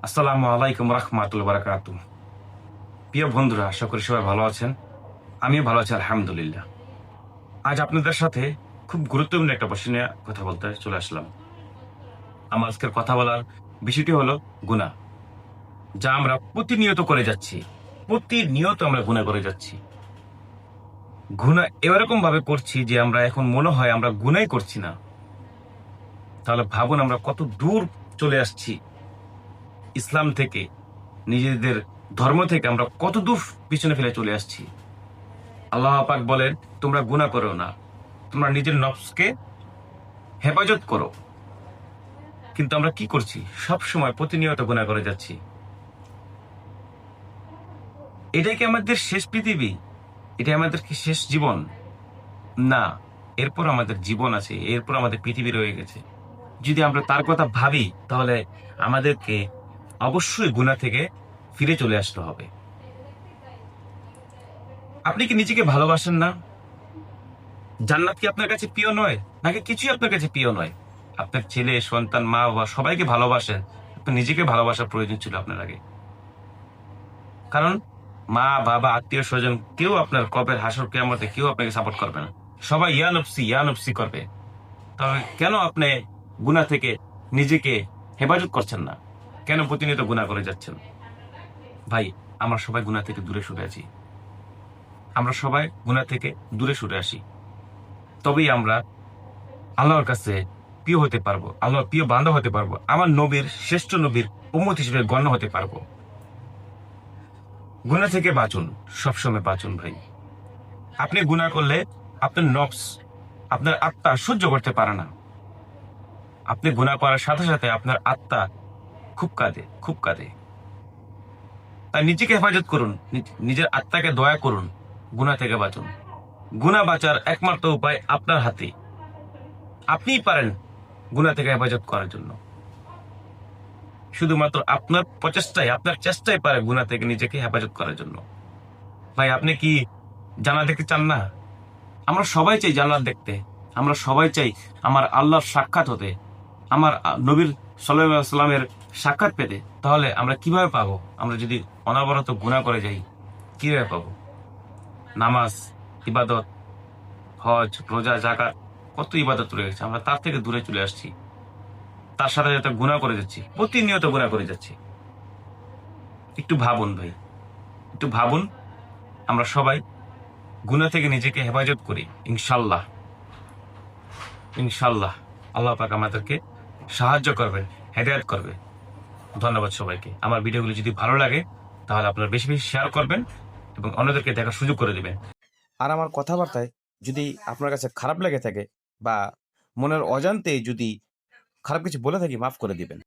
আসসালামু আলাইকুম রহমাতুল্লাহ বারাকাতুহু। প্রিয় বন্ধুরা, আশা করি সবাই ভালো আছেন। আমিও ভালো আছি আলহামদুলিল্লাহ। আজ আপনাদের সাথে খুব গুরুত্বপূর্ণ একটা প্রশ্ন নিয়ে কথা বলতে চলে আসলাম। আমার আজকের কথা বলার বিষয়টি হলো গুনাহ, যা আমরা প্রতিনিয়ত করে যাচ্ছি। প্রতিনিয়ত আমরা গুনাহ করে যাচ্ছি। গুনাহ এরকম ভাবে করছি যে আমরা এখন মনে হয় আমরা গুনাহই করছি না। তাহলে ভাবুন আমরা কত দূর চলে আসছি ইসলাম থেকে, নিজেদের ধর্ম থেকে আমরা কত দূর পিছনে ফেলে চলে আসছি। আল্লাহ পাক বলেন, তোমরা গুনাহ করো না, তোমরা নিজের নফসকে হেফাজত করো। কিন্তু আমরা কি করছি? সব সময় প্রতিনিয়ত গুনাহ করে যাচ্ছি। এটাই কি আমাদের শেষ পৃথিবী? এটাই আমাদের কি শেষ জীবন? না, এরপর আমাদের জীবন আছে, এরপর আমাদের পৃথিবী রয়ে গেছে। যদি আমরা তার কথা ভাবি, তাহলে আমাদেরকে অবশ্যই গুনাহ থেকে ফিরে চলে আসতে হবে। আপনি কি নিজেকে ভালোবাসেন না? জান্নাত কি আপনার কাছে প্রিয় নয়? নাকি কিছুই আপনার কাছে প্রিয় নয়? আপনার ছেলে, সন্তান, মা, বাবা সবাইকে ভালোবাসেন। আপনার নিজেকে ভালোবাসার প্রয়োজন ছিল আপনার আগে। কারণ মা, বাবা, আত্মীয়-স্বজন কেউ আপনার কবর, হাসর, কিয়ামতে কেউ আপনাকে সাপোর্ট করবে না। সবাই ইয়া নফসি করবে। তবে কেন আপনি গুনাহ থেকে নিজেকে হেফাজত করছেন না? কেন প্রতিনিয়ত গুনাহ করে যাচ্ছেন? ভাই, আমরা সবাই গুনাহ থেকে দূরে সরে আছি। আমরা সবাই গুনাহ থেকে দূরে সরে আসি। তবেই আমরা আল্লাহর কাছে প্রিয় হতে পারবো, আল্লাহর প্রিয় বান্দা হতে পারবো, আমার নবীর, শ্রেষ্ঠ নবীর উম্মত হিসেবে গণ্য হতে পারবো। গুনাহ থেকে বাঁচুন, সবসময় বাঁচুন ভাই। আপনি গুনাহ করলে আপনার নফস, আপনার আত্মা সহ্য করতে পারে না। আপনি গুনাহ করার সাথে সাথে আপনার আত্মা খুব কাঁদে, খুব কাঁদে। তাই নিজেকে হেফাজত করুন, নিজের আত্মাকে দয়া করুন, গুনাহ থেকে বাঁচুন। গুনাহ বাঁচার একমাত্র উপায় আপনার হাতে। আপনিই পারেন গুনাহ থেকে হেফাজত করার জন্য। শুধুমাত্র আপনার প্রচেষ্টায়, আপনার চেষ্টাই পারে গুনাহ থেকে নিজেকে হেফাজত করার জন্য। ভাই, আপনি কি জান্নাত দেখতে চান না? আমরা সবাই চাই জান্নাত দেখতে। আমরা সবাই চাই আমার আল্লাহর সাক্ষাৎ হতে, আমার নবীর সাল্লাল্লাহু আলাইহি ওয়াসাল্লামের সাক্ষাৎ পেতে। তাহলে আমরা কিভাবে পাবো? আমরা যদি অনবরত গুনাহ করে যাই, কিভাবে পাবো? নামাজ, ইবাদত, হজ, রোজা, যাকাত, কত ইবাদত রয়েছে, আমরা তার থেকে দূরে চলে আসছি। তার সাথে সাথে গুনাহ করে যাচ্ছি, প্রতিনিয়ত গুনাহ করে যাচ্ছি। একটু ভাবুন ভাই, একটু ভাবুন। আমরা সবাই গুনাহ থেকে নিজেকে হেফাজত করি। ইনশাল্লাহ, ইনশাল্লাহ আল্লাহ পাক আমাদেরকে সাহায্য করবেন, হেদায়েত করবে। ধন্যবাদ সবাইকে। আমার ভিডিওগুলো যদি ভালো লাগে তাহলে আপনারা বেশি বেশি শেয়ার করবেন এবং অন্যদেরকে দেখার সুযোগ করে দিবেন। আর আমার কথাবার্তায় যদি আপনার কাছে খারাপ লেগে থাকে বা মনের অজান্তে যদি খারাপ কিছু বলে থাকি, মাফ করে দিবেন।